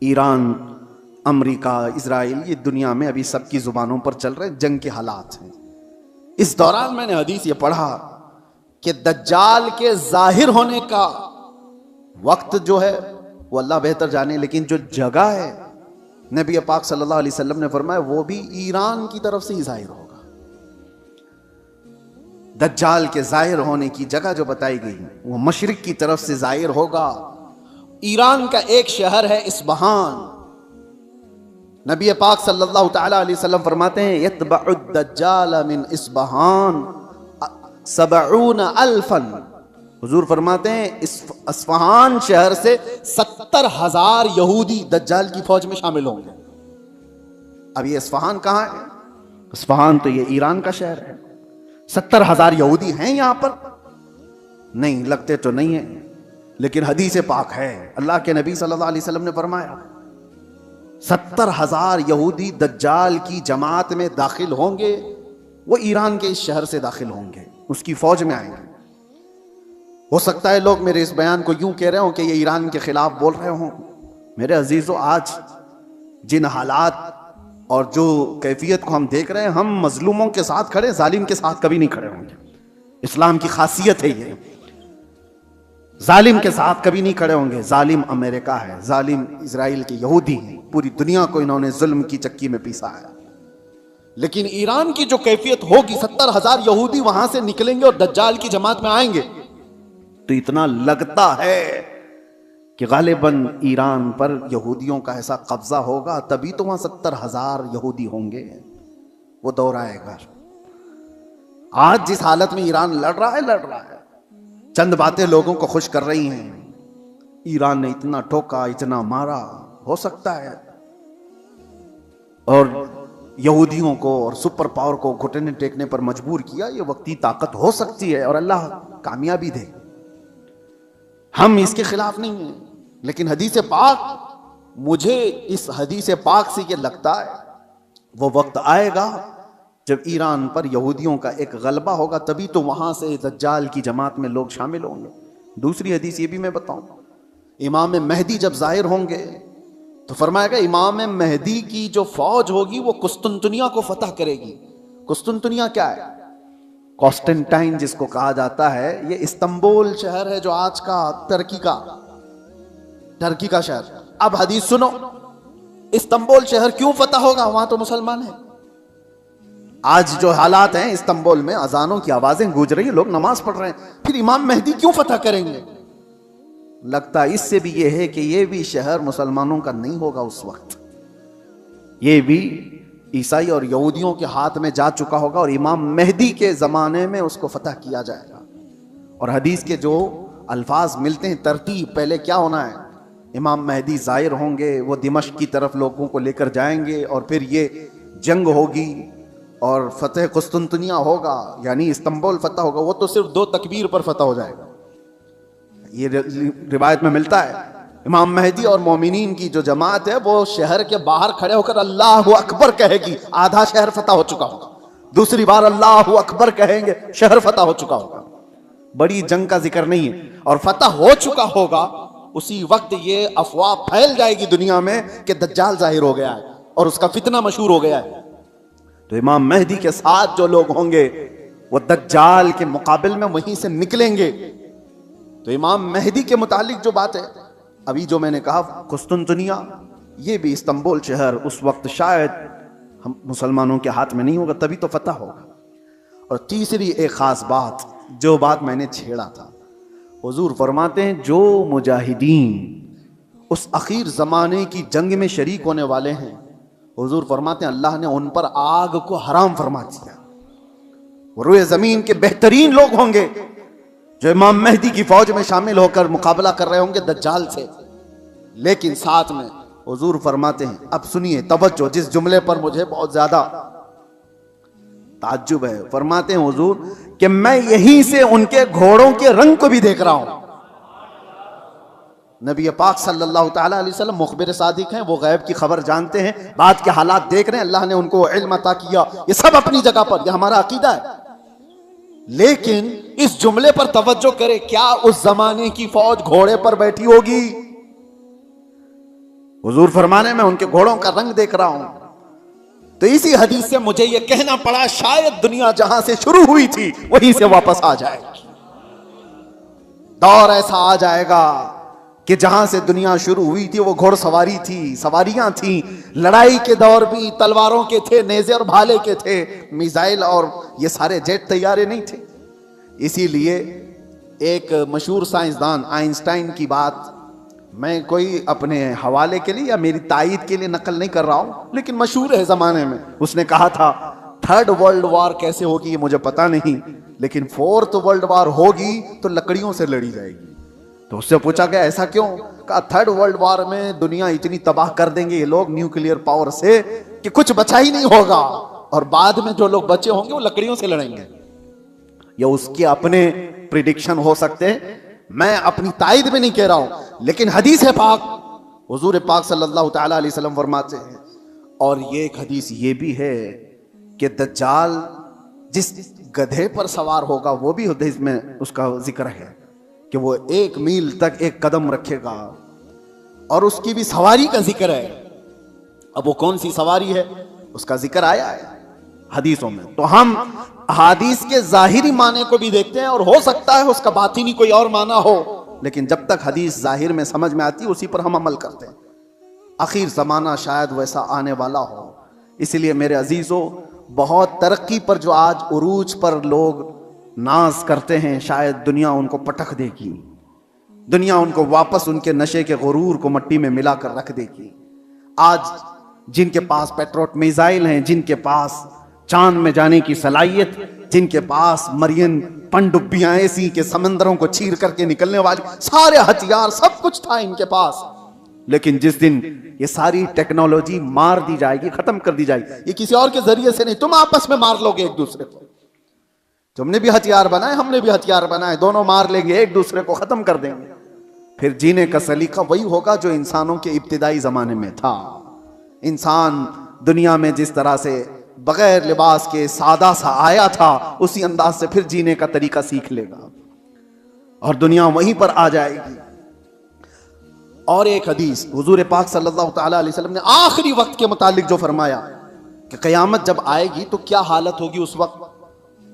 Iran, America, Israel, ये दुनिया में अभी सबकी जुबानों पर चल रहे जंग के हालात हैं। इस दौरान मैंने हदीस ये पढ़ा कि दज्जाल के जाहिर होने का वक्त जो है वो अल्लाह बेहतर जाने, लेकिन जो जगह है नबी पाक सल्लल्लाहु अलैहि वसल्लम ने फरमाया वो भी ईरान की तरफ से ही जाहिर होगा। दज्जाल के जाहिर होने की जगह जो बताई गई वो मशरिक की तरफ से जाहिर होगा। ईरान का एक शहर है इस्फहान। नबी पाक सल्लल्लाहु तआला अलैहि वसल्लम फरमाते हैं यतबउ दज्जाल मिन इस्फहान 70 अल्फन। हुजूर फरमाते हैं इस इस्फहान शहर से 70,000 यहूदी दज्जाल की फौज में शामिल होंगे। अब ये इस्फहान कहां है? इस्फहान तो ये ईरान का शहर है। 70,000 यहूदी हैं यहां पर? नहीं, लगते तो नहीं है, लेकिन हदीस पाक है। अल्लाह के नबी सल्लल्लाहु अलैहि वसल्लम ने फरमाया 70,000 यहूदी दज्जाल की जमात में दाखिल होंगे। वो ईरान के इस शहर से दाखिल होंगे, उसकी फौज में आएंगे। हो सकता है लोग मेरे इस बयान को यूं कह रहे हो कि ये ईरान के खिलाफ बोल रहे हो। मेरे अजीजों, आज जिन हालात और जो कैफियत को हम देख रहे हैं, हम मजलूमों के साथ खड़े, जालिम के साथ कभी नहीं खड़े होंगे। इस्लाम की खासियत है ये, जालिम के साथ कभी नहीं खड़े होंगे। जालिम अमेरिका है, जालिम इजराइल के यहूदी हैं, पूरी दुनिया को इन्होंने जुल्म की चक्की में पीसा है। लेकिन ईरान की जो कैफियत होगी, 70,000 यहूदी वहां से निकलेंगे और दज्जाल की जमात में आएंगे, तो इतना लगता है कि गालिबन ईरान पर यहूदियों का ऐसा कब्जा होगा, तभी तो वहां 70,000 यहूदी होंगे। वो दौर आएगा। आज जिस हालत में ईरान लड़ रहा है, चंद बातें लोगों को खुश कर रही हैं। ईरान ने इतना ठोका, इतना मारा, हो सकता है, और यहूदियों को और सुपर पावर को घुटने टेकने पर मजबूर किया। ये वक्ती ताकत हो सकती है और अल्लाह कामयाबी दे। हम इसके खिलाफ नहीं हैं, लेकिन हदीस पाक, मुझे इस हदीस पाक से ये लगता है वो वक्त आएगा जब ईरान पर यहूदियों का एक गलबा होगा, तभी तो वहां से दज्जाल की जमात में लोग शामिल होंगे। दूसरी हदीस ये भी मैं बताऊं, इमाम मेहदी जब जाहिर होंगे तो फरमाएगा इमाम मेहदी की जो फौज होगी वो कुस्तुनतुनिया को फतह करेगी। कुस्तुनतुनिया क्या है? कॉन्स्टेंटाइन जिसको कहा जाता है, ये इस्तांबुल शहर है जो आज का टर्की का शहर। अब हदीस सुनो, इस्तांबुल शहर क्यों फतह होगा? वहां तो मुसलमान है। आज जो हालात हैं इस्तांबुल में, अजानों की आवाजें गूंज रही हैं, लोग नमाज पढ़ रहे हैं, फिर इमाम मेहदी क्यों फतह करेंगे? लगता है इससे भी यह है कि यह भी शहर मुसलमानों का नहीं होगा उस वक्त, यह भी ईसाई और यहूदियों के हाथ में जा चुका होगा और इमाम मेहदी के जमाने में उसको फतह किया जाएगा। और हदीस के जो अल्फाज मिलते हैं, तरतीब, पहले क्या होना है? इमाम मेहदी जाहिर होंगे, वो दिमश्क की तरफ लोगों को लेकर जाएंगे और फिर ये जंग होगी और फतेह कुस्तुनतुनिया होगा, यानी इस्तांबुल फतह होगा। वो तो सिर्फ 2 तकबीर पर फतह हो जाएगा। ये रिवायत में मिलता है इमाम मेहदी और मोमिनीन की जो जमात है वो शहर के बाहर खड़े होकर अल्लाहु अकबर कहेगी, आधा शहर फतह हो चुका होगा। दूसरी बार अल्लाहु अकबर कहेंगे, शहर फतह हो चुका होगा। बड़ी जंग का जिक्र नहीं है, और फतह हो चुका होगा उसी वक्त ये अफवाह फैल जाएगी दुनिया में कि दज्जाल जाहिर हो गया है और उसका फितना मशहूर हो गया है। तो इमाम मेहदी के साथ जो लोग होंगे वो दज्जाल के मुकाबिल में वहीं से निकलेंगे। तो इमाम मेहदी के मुतालिक जो बात है, अभी जो मैंने कहा कुस्तुनतुनिया, ये भी इस्तांबुल शहर उस वक्त शायद हम मुसलमानों के हाथ में नहीं होगा, तभी तो फतह होगा। और तीसरी एक खास बात, जो बात मैंने छेड़ा था, हुजूर फरमाते हैं जो मुजाहिदीन उस आखिर जमाने की जंग में शरीक होने वाले हैं, हुजूर फरमाते हैं अल्लाह ने उन पर आग को हराम फरमा दिया। वो रुए जमीन के बेहतरीन लोग होंगे जो इमाम मेहदी की फौज में शामिल होकर मुकाबला कर रहे होंगे दज्जाल से। लेकिन साथ में हुजूर फरमाते हैं, अब सुनिए तवज्जो, जिस जुमले पर मुझे बहुत ज्यादा ताज्जुब है, फरमाते हैं हुजूर कि मैं यहीं से उनके घोड़ों के रंग को भी देख रहा हूं। नबी पाक सल्लल्लाहु तआला अलैहि वसल्लम मुखबिर सादिक हैं, वो गैब की खबर जानते हैं, बाद के हालात देख रहे हैं, अल्लाह ने उनको इल्म अता किया। ये सब अपनी जगह पर, यह हमारा अकीदा है। लेकिन इस जुमले पर तवज्जो करें, क्या उस जमाने की फौज घोड़े पर बैठी होगी? हुजूर फरमाने में उनके घोड़ों का रंग देख रहा हूं। तो इसी हदीस से मुझे यह कहना पड़ा, शायद दुनिया जहां से शुरू हुई थी वहीं से वापस आ जाएगी। दौर ऐसा आ जाएगा कि जहां से दुनिया शुरू हुई थी वो घोड़सवारी थी, सवारियां थी, लड़ाई के दौर भी तलवारों के थे, नेज़े और भाले के थे, मिसाइल और ये सारे जेट तैयारे नहीं थे। इसीलिए एक मशहूर साइंसदान आइंस्टाइन की बात मैं कोई अपने हवाले के लिए या मेरी तायीद के लिए नकल नहीं कर रहा हूं, लेकिन मशहूर है जमाने में। उसने कहा था थर्ड वर्ल्ड वॉर कैसे होगी ये मुझे पता नहीं, लेकिन फोर्थ वर्ल्ड वॉर होगी तो लकड़ियों से लड़ी जाएगी। तो उससे पूछा गया ऐसा क्यों? कहा थर्ड वर्ल्ड वॉर में दुनिया इतनी तबाह कर देंगे ये लोग न्यूक्लियर पावर से कि कुछ बचा ही नहीं होगा, और बाद में जो लोग बचे होंगे वो लकड़ियों से लड़ेंगे। ये उसके अपने प्रिडिक्शन हो सकते हैं, मैं अपनी तायद में नहीं कह रहा हूं, लेकिन हदीस है पाक, हुजूर पाक सल्लल्लाहु तआला अलैहि वसल्लम फरमाते हैं। और ये एक हदीस ये भी है कि दज्जाल जिस गधे पर सवार होगा वो भी हदीस में उसका जिक्र है कि वो 1 मील तक एक कदम रखेगा, और उसकी भी सवारी का जिक्र है। अब वो कौन सी सवारी है उसका जिक्र आया है हदीसों में। तो हम हदीस के जाहिरी माने को भी देखते हैं, और हो सकता है उसका बातिनी कोई और माना हो, लेकिन जब तक हदीस जाहिर में समझ में आती है उसी पर हम अमल करते हैं। आखिर जमाना शायद वैसा आने वाला हो। इसलिए मेरे अजीजों, बहुत तरक्की पर जो आज उरूज पर लोग नाज करते हैं, शायद दुनिया उनको पटक देगी, दुनिया उनको वापस उनके नशे के गुरूर को मट्टी में मिलाकर रख देगी। आज जिनके पास पेट्रोट मिसाइल हैं, जिनके पास चांद में जाने की सलाहियत, जिनके पास मरियन पनडुब्बियां ऐसी के समंदरों को चीर करके निकलने वाली सारे हथियार, सब कुछ था इनके पास, लेकिन जिस दिन ये सारी टेक्नोलॉजी मार दी जाएगी, खत्म कर दी जाएगी, ये किसी और के जरिए से नहीं, तुम आपस में मार लोगे एक दूसरे को। तुमने भी हथियार बनाए, हमने भी हथियार बनाए, दोनों मार लेंगे, एक दूसरे को खत्म कर देंगे। फिर जीने का सलीका वही होगा जो इंसानों के इब्तिदाई जमाने में था। इंसान दुनिया में जिस तरह से बगैर लिबास के सादा सा आया था, उसी अंदाज से फिर जीने का तरीका सीख लेगा और दुनिया वहीं पर आ जाएगी। और एक हदीस हुजूर पाक सल्लल्लाहु तआला अलैहि वसल्लम ने आखिरी वक्त के मुतालिक जो फरमाया कि क़यामत जब आएगी तो क्या हालत होगी उस वक्त,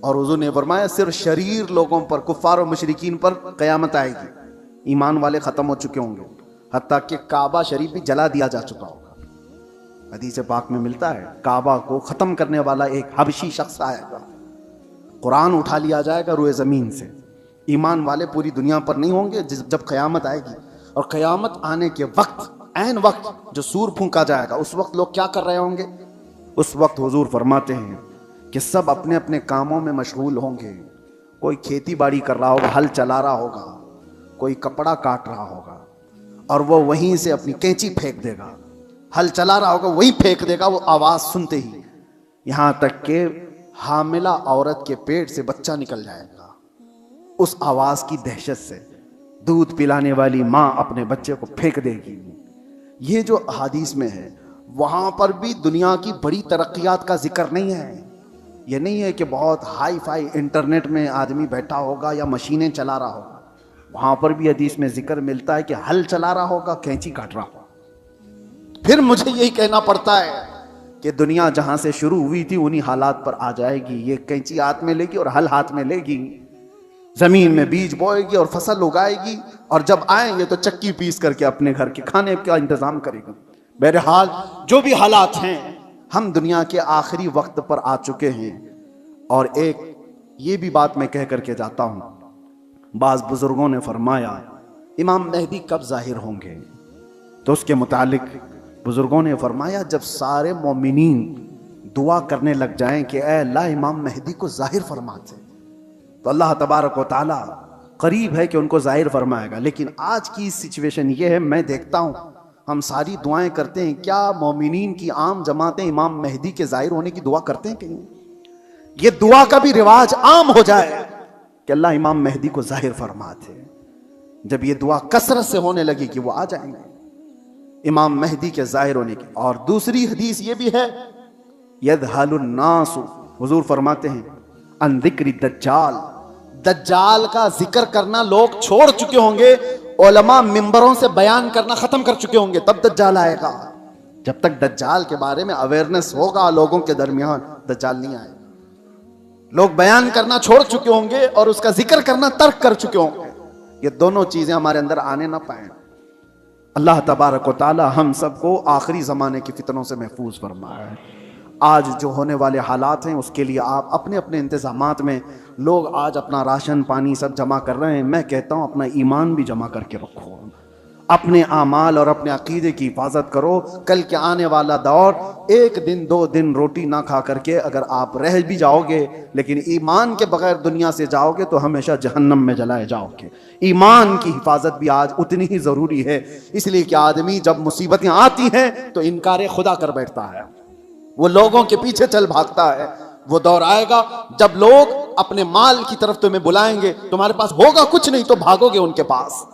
और हुजूर ने फरमाया सिर्फ शरीर लोगों पर, कुफ्फार और मुशरिकीन पर क़यामत आएगी। ईमान वाले खत्म हो चुके होंगे, हत्ता कि काबा शरीफ भी जला दिया जा चुका होगा। हदीस पाक में मिलता है काबा को खत्म करने वाला एक हबशी शख्स आएगा, कुरान उठा लिया जाएगा रुए जमीन से। ईमान वाले पूरी दुनिया पर नहीं होंगे जब क़यामत आएगी। और क़यामत आने के वक्त, ऐन वक्त जो सूर फूंका जाएगा, उस वक्त लोग क्या कर रहे होंगे? उस वक्त हुजूर फरमाते हैं कि सब अपने अपने कामों में मशगूल होंगे। कोई खेती बाड़ी कर रहा होगा, हल चला रहा होगा, कोई कपड़ा काट रहा होगा, और वो वहीं से अपनी कैंची फेंक देगा। हल चला रहा होगा, वही फेंक देगा वो आवाज सुनते ही, यहां तक कि हामिला औरत के पेट से बच्चा निकल जाएगा उस आवाज की दहशत से। दूध पिलाने वाली मां अपने बच्चे को फेंक देगी। ये जो हदीस में है, वहां पर भी दुनिया की बड़ी तरक्कियात का जिक्र नहीं है। ये नहीं है कि बहुत हाई फाई इंटरनेट में आदमी बैठा होगा या मशीनें चला रहा होगा। वहां पर भी हदीस में जिक्र मिलता है कि हल चला रहा होगा, कैंची काट रहा होगा। फिर मुझे यही कहना पड़ता है कि दुनिया जहां से शुरू हुई थी उन्हीं हालात पर आ जाएगी। ये कैंची हाथ में लेगी और हल हाथ में लेगी, जमीन में बीज बोएगी और फसल उगाएगी, और जब आएंगे तो चक्की पीस करके अपने घर के खाने का इंतजाम करेगी। बहरहाल जो भी हालात हैं, हम दुनिया के आखिरी वक्त पर आ चुके हैं। और एक ये भी बात मैं कह करके जाता हूं, बाज बुजुर्गों ने फरमाया इमाम मेहदी कब जाहिर होंगे, तो उसके मुतालिक बुजुर्गों ने फरमाया जब सारे मोमिनीन दुआ करने लग जाएं कि ऐ अल्लाह इमाम मेहदी को जाहिर फरमाते, तो अल्लाह तबारक व तआला करीब है कि उनको जाहिर फरमाएगा। लेकिन आज की सिचुएशन ये है, मैं देखता हूँ हम सारी दुआएं करते हैं, क्या मोमिनीन की आम जमातें इमाम मेहदी के जाहिर होने की दुआ करते हैं? कहीं ये दुआ का भी रिवाज आम हो जाए कि अल्लाह इमाम मेहदी को जाहिर फरमाते। जब ये दुआ कसरत से होने लगी कि वो आ जाएंगे इमाम मेहदी के जाहिर होने की। और दूसरी हदीस ये भी है, यदहलुन नासु, हुजूर फरमाते हैं अन जिक्रि दज्जाल, दज्जाल का जिक्र करना लोग छोड़ चुके होंगे, उलमा मिंबरों से बयान करना खत्म कर चुके होंगे, तब दज्जाल आएगा। जब तक दज्जाल के बारे में अवेयरनेस होगा लोगों के दरमियान, दज्जाल नहीं आएगा। लोग बयान करना छोड़ चुके होंगे और उसका जिक्र करना तर्क कर चुके होंगे। ये दोनों चीजें हमारे अंदर आने ना पाए। अल्लाह तबारक व तआला हम सबको आखिरी ज़माने की फितनों से महफूज फरमाए। आज जो होने वाले हालात हैं उसके लिए आप अपने अपने इंतज़ामात में, लोग आज अपना राशन पानी सब जमा कर रहे हैं, मैं कहता हूँ अपना ईमान भी जमा करके रखो, अपने आमाल और अपने अकीदे की हिफाजत करो। कल के आने वाला दौर, एक दिन 2 दिन रोटी ना खा करके अगर आप रह भी जाओगे लेकिन ईमान के बगैर दुनिया से जाओगे तो हमेशा जहन्नम में जलाए जाओगे। ईमान की हिफाजत भी आज उतनी ही ज़रूरी है, इसलिए कि आदमी जब मुसीबतें आती हैं तो इनकार खुदा कर बैठता है, वो लोगों के पीछे चल भागता है। वो दौर आएगा जब लोग अपने माल की तरफ तुम्हें बुलाएंगे, तुम्हारे पास होगा कुछ नहीं तो भागोगे उनके पास,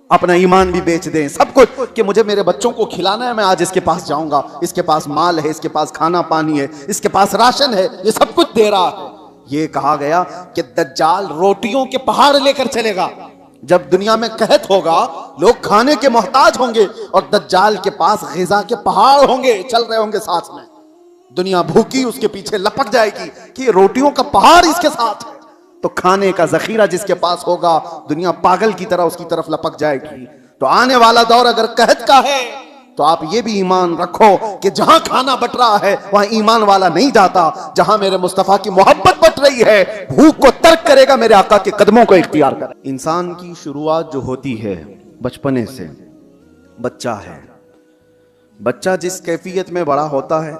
अपना ईमान भी बेच दें, सब कुछ, कि मुझे मेरे बच्चों को खिलाना है, मैं आज इसके पास जाऊंगा, इसके पास माल है, इसके पास खाना पानी है, इसके पास राशन है, ये सब कुछ दे रहा है। ये कहा गया कि दज्जाल रोटियों के पहाड़ लेकर चलेगा। जब दुनिया में कहत होगा, लोग खाने के मोहताज होंगे और दज्जाल के पास ग़िज़ा के पहाड़ होंगे, चल रहे होंगे साथ में। दुनिया भूखी उसके पीछे लपक जाएगी कि रोटियों का पहाड़ इसके साथ है, तो खाने का जखीरा जिसके पास होगा दुनिया पागल की तरह उसकी तरफ लपक जाएगी। तो आने वाला दौर अगर कहत का है तो आप ये भी ईमान रखो कि जहां खाना बट रहा है वहां ईमान वाला नहीं जाता। जहां मेरे मुस्तफा की मोहब्बत बट रही है, भूख को तर्क करेगा, मेरे आका के कदमों को इख्तियार करे। इंसान की शुरुआत जो होती है बचपने से, बच्चा है, बच्चा जिस कैफियत में बड़ा होता है,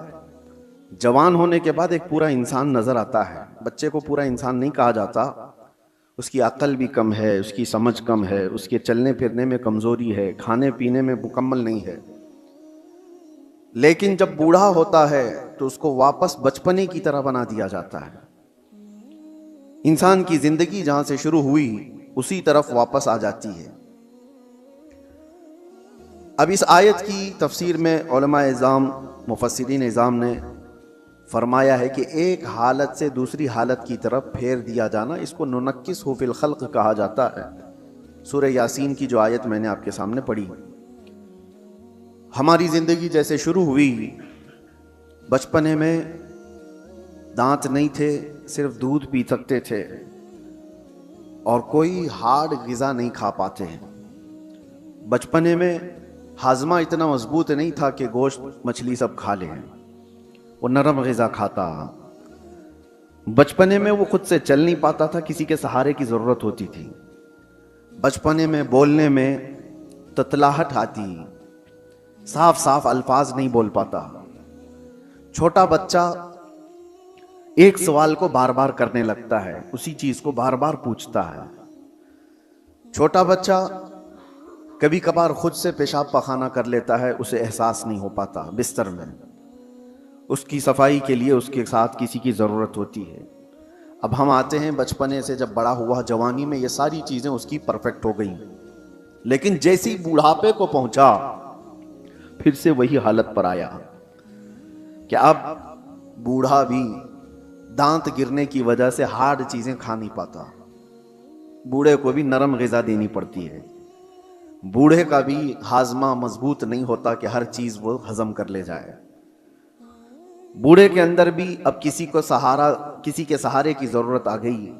जवान होने के बाद एक पूरा इंसान नजर आता है। बच्चे को पूरा इंसान नहीं कहा जाता, उसकी अक्ल भी कम है, उसकी समझ कम है, उसके चलने फिरने में कमजोरी है, खाने पीने में मुकम्मल नहीं है। लेकिन जब बूढ़ा होता है तो उसको वापस बचपने की तरह बना दिया जाता है। इंसान की जिंदगी जहां से शुरू हुई उसी तरफ वापस आ जाती है। अब इस आयत की तफसीर में उलमाए इज़ाम, मुफस्सिरीन इज़ाम ने फरमाया है कि एक हालत से दूसरी हालत की तरफ फेर दिया जाना, इसको नुनक्किसहु फिल खल्क़ कहा जाता है। सूरह यासीन की जो आयत मैंने आपके सामने पढ़ी, हमारी ज़िंदगी जैसे शुरू हुई, बचपने में दांत नहीं थे, सिर्फ दूध पी सकते थे और कोई हार्ड ग़िज़ा नहीं खा पाते हैं। बचपने में हाजमा इतना मजबूत नहीं था कि गोश्त मछली सब खा लें, वो नरम ग़िज़ा खाता। बचपने में वो खुद से चल नहीं पाता था, किसी के सहारे की ज़रूरत होती थी। बचपने में बोलने में ततलाहट आती, साफ साफ अल्फाज नहीं बोल पाता। छोटा बच्चा एक सवाल को बार बार करने लगता है, उसी चीज़ को बार बार पूछता है। छोटा बच्चा कभी कभार खुद से पेशाब पखाना कर लेता है, उसे एहसास नहीं हो पाता बिस्तर में, उसकी सफाई के लिए उसके साथ किसी की ज़रूरत होती है। अब हम आते हैं बचपने से, जब बड़ा हुआ जवानी में ये सारी चीज़ें उसकी परफेक्ट हो गई, लेकिन जैसी बूढ़ापे को पहुंचा फिर से वही हालत पर आया कि अब बूढ़ा भी दांत गिरने की वजह से हार्ड चीज़ें खा नहीं पाता। बूढ़े को भी नरम ग़िज़ा देनी पड़ती है। बूढ़े का भी हाजमा मजबूत नहीं होता कि हर चीज़ वो हजम कर ले जाए। बूढ़े के अंदर भी अब किसी के सहारे की ज़रूरत आ गई,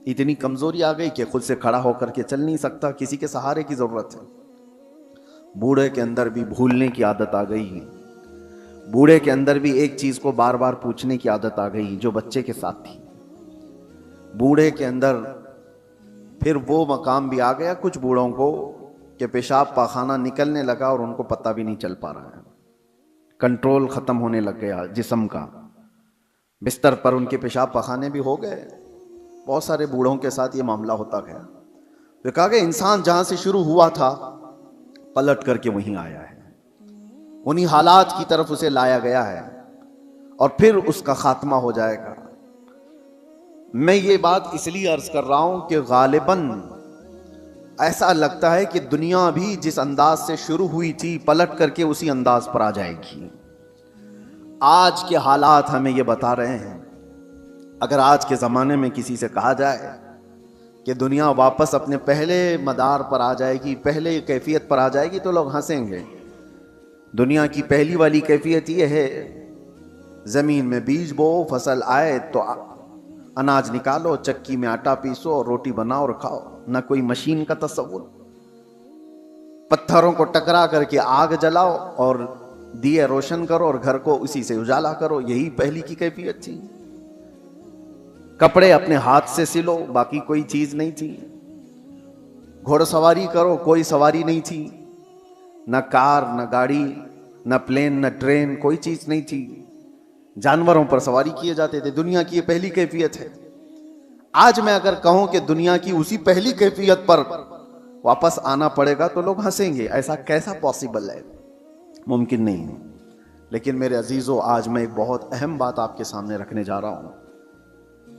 इतनी कमज़ोरी आ गई कि खुद से खड़ा होकर के चल नहीं सकता, किसी के सहारे की ज़रूरत है। बूढ़े के अंदर भी भूलने की आदत आ गई, बूढ़े के अंदर भी एक चीज़ को बार बार पूछने की आदत आ गई जो बच्चे के साथ थी। बूढ़े के अंदर फिर वो मकाम भी आ गया कुछ बूढ़ों को कि पेशाब पाखाना निकलने लगा और उनको पता भी नहीं चल पा रहा है, कंट्रोल ख़त्म होने लग गया जिस्म का। बिस्तर पर उनके पेशाब पखाने भी हो गए। बहुत सारे बूढ़ों के साथ ये मामला होता गया। तो कहा गया इंसान जहां से शुरू हुआ था पलट करके वहीं आया है, उन्हीं हालात की तरफ उसे लाया गया है और फिर उसका खात्मा हो जाएगा। मैं ये बात इसलिए अर्ज कर रहा हूं कि गालिबन ऐसा लगता है कि दुनिया भी जिस अंदाज से शुरू हुई थी पलट करके उसी अंदाज पर आ जाएगी। आज के हालात हमें ये बता रहे हैं। अगर आज के ज़माने में किसी से कहा जाए कि दुनिया वापस अपने पहले मदार पर आ जाएगी, पहले कैफियत पर आ जाएगी तो लोग हंसेंगे। दुनिया की पहली वाली कैफियत ये है, जमीन में बीज बो, फसल आए तो अनाज निकालो, चक्की में आटा पीसो और रोटी बनाओ और खाओ। ना कोई मशीन का तस्वुर, पत्थरों को टकरा करके आग जलाओ और दिए रोशन करो और घर को उसी से उजाला करो, यही पहली की कैफियत थी। कपड़े अपने हाथ से सिलो, बाकी कोई चीज नहीं थी। घोड़सवारी करो, कोई सवारी नहीं थी। न कार, न गाड़ी, न प्लेन, न ट्रेन, कोई चीज नहीं थी। जानवरों पर सवारी किए जाते थे। दुनिया की ये पहली कैफियत है। आज मैं अगर कहूं कि दुनिया की उसी पहली कैफियत पर वापस आना पड़ेगा तो लोग हंसेंगे, ऐसा कैसा पॉसिबल है, मुमकिन नहीं है। लेकिन मेरे अजीजों, आज मैं एक बहुत अहम बात आपके सामने रखने जा रहा हूं।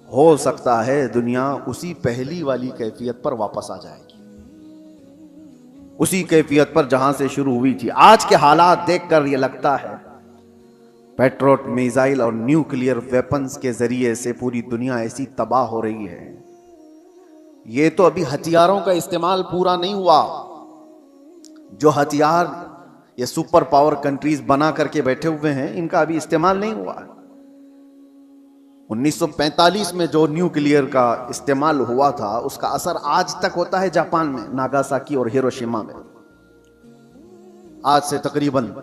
हो सकता है दुनिया उसी पहली वाली कैफियत पर वापस आ जाएगी, उसी कैफियत पर जहां से शुरू हुई थी। आज के हालात देखकर यह लगता है पेट्रोट मिसाइल और न्यूक्लियर वेपन्स के जरिए से पूरी दुनिया ऐसी तबाह हो रही है। यह तो अभी हथियारों का इस्तेमाल पूरा नहीं हुआ। जो हथियार ये सुपर पावर कंट्रीज बना करके बैठे हुए हैं, इनका अभी इस्तेमाल नहीं हुआ। 1945 में जो न्यूक्लियर का इस्तेमाल हुआ था, उसका असर आज तक होता है जापान में, नागासाकी और हिरोशिमा में। आज से तकरीबन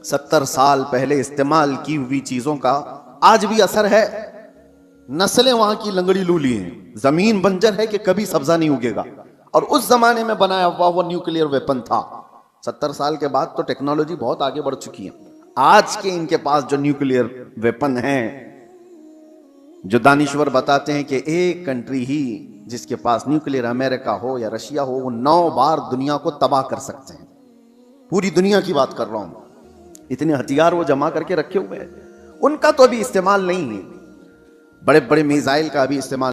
70 साल पहले इस्तेमाल की हुई चीजों का आज भी असर है। नस्लें वहां की लंगड़ी लूली हैं, जमीन बंजर है कि कभी सब्जा नहीं उगेगा। और उस जमाने में बनाया हुआ वो न्यूक्लियर वेपन था। 70 साल के बाद तो टेक्नोलॉजी बहुत आगे बढ़ चुकी है। आज के इनके पास जो न्यूक्लियर वेपन है, जो दानिश्वर बताते हैं कि एक कंट्री ही जिसके पास न्यूक्लियर, अमेरिका हो या रशिया हो, वो 9 बार दुनिया को तबाह कर सकते हैं। पूरी दुनिया की बात कर रहा हूं। इतने हथियार वो जमा करके रखे हुए हैं। उनका तो अभी इस्तेमाल नहीं है। बड़े बड़े मिसाइल का अभी इस्तेमाल